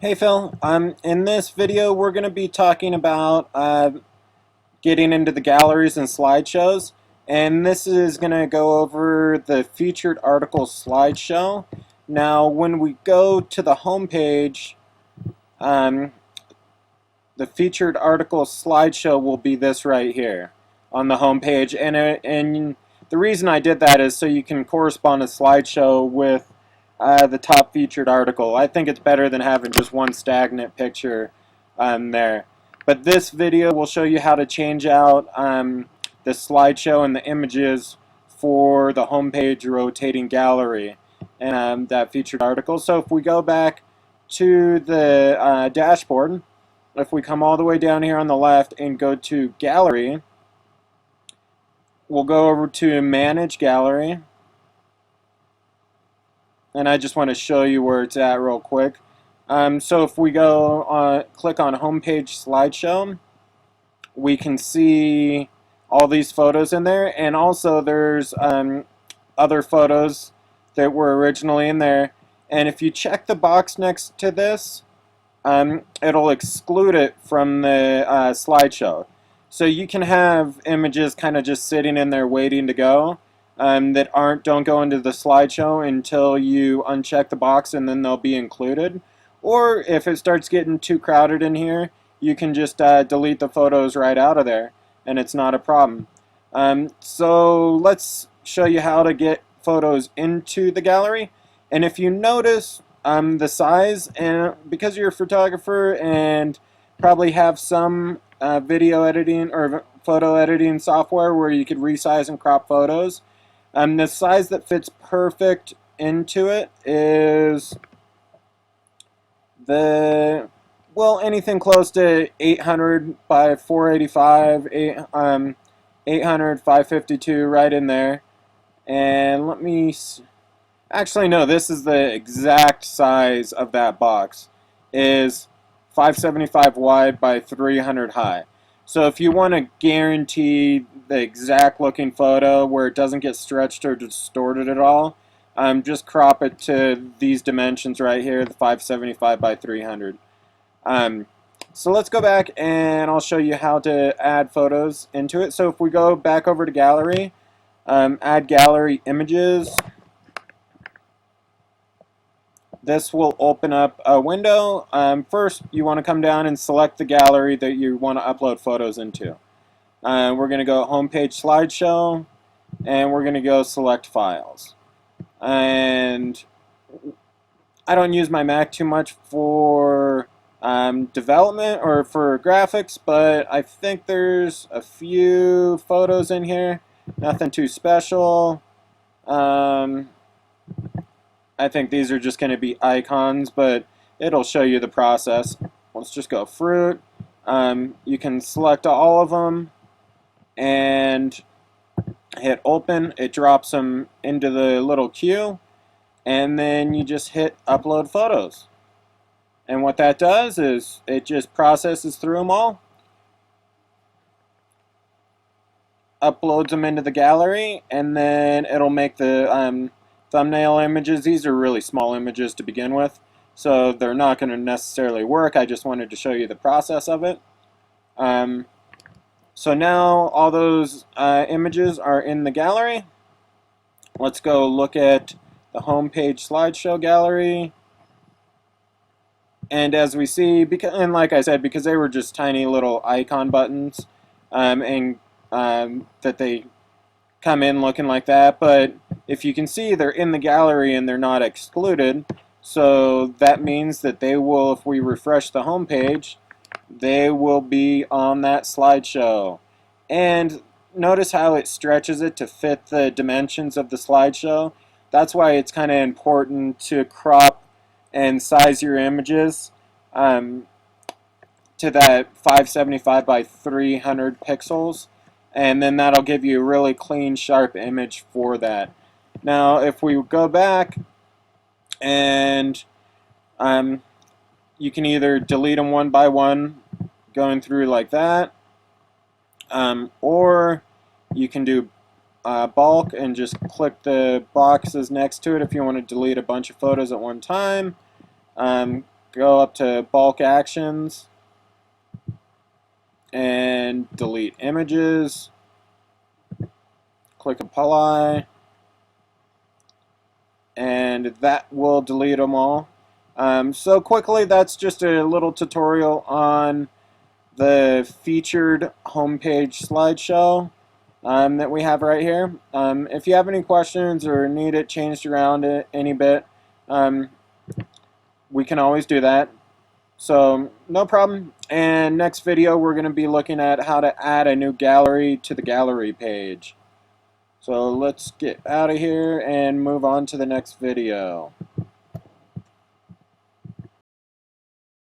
Hey Phil, in this video we're going to be talking about getting into the galleries and slideshows, and this is going to go over the featured article slideshow. Now when we go to the home page, um, the featured article slideshow will be this right here on the home page, and the reason I did that is so you can correspond a slideshow with the top featured article. I think it's better than having just one stagnant picture there. But this video will show you how to change out the slideshow and the images for the homepage rotating gallery and that featured article. So if we go back to the dashboard, if we come all the way down here on the left and go to gallery, we'll go over to manage gallery. And I just want to show you where it's at real quick. So if we go click on homepage slideshow, we can see all these photos in there, and also there's other photos that were originally in there. And if you check the box next to this, it'll exclude it from the slideshow. So you can have images kind of just sitting in there waiting to go that don't go into the slideshow until you uncheck the box, and then they'll be included. Or if it starts getting too crowded in here, you can just delete the photos right out of there, and it's not a problem. So let's show you how to get photos into the gallery. And if you notice the size, and because you're a photographer and probably have some video editing or photo editing software where you could resize and crop photos, the size that fits perfect into it is anything close to 800 by 485, 800, 552, right in there. And let me actually, no, this is the exact size of that box. Is 575 wide by 300 high. So if you want to guarantee the exact looking photo where it doesn't get stretched or distorted at all, just crop it to these dimensions right here, the 575 by 300. So let's go back and I'll show you how to add photos into it. So if we go back over to gallery, add gallery images, this will open up a window. First, you want to come down and select the gallery that you want to upload photos into. We're going to go homepage slideshow, and we're going to go select files. And I don't use my Mac too much for development or for graphics, but I think there's a few photos in here. Nothing too special. I think these are just going to be icons, but it'll show you the process. Let's just go fruit. You can select all of them and hit open. It drops them into the little queue, and then you just hit upload photos. And what that does is it just processes through them all, uploads them into the gallery, and then it'll make the thumbnail images. These are really small images to begin with, so they're not going to necessarily work. I just wanted to show you the process of it. So now all those images are in the gallery. Let's go look at the homepage slideshow gallery. And as we see, and like I said, because they were just tiny little icon buttons, that they come in looking like that, but if you can see, they're in the gallery and they're not excluded, so that means that they will, if we refresh the home page, they will be on that slideshow. And notice how it stretches it to fit the dimensions of the slideshow. That's why it's kind of important to crop and size your images to that 575 by 300 pixels, and then that'll give you a really clean, sharp image for that. Now, if we go back and you can either delete them one by one, going through like that, or you can do bulk and just click the boxes next to it if you want to delete a bunch of photos at one time. go up to bulk actions and delete images. Click apply, and that will delete them all. So quickly, that's just a little tutorial on the featured homepage slideshow that we have right here. If you have any questions or need it changed around any bit, we can always do that. So no problem. And next video, we're going to be looking at how to add a new gallery to the gallery page. So let's get out of here and move on to the next video.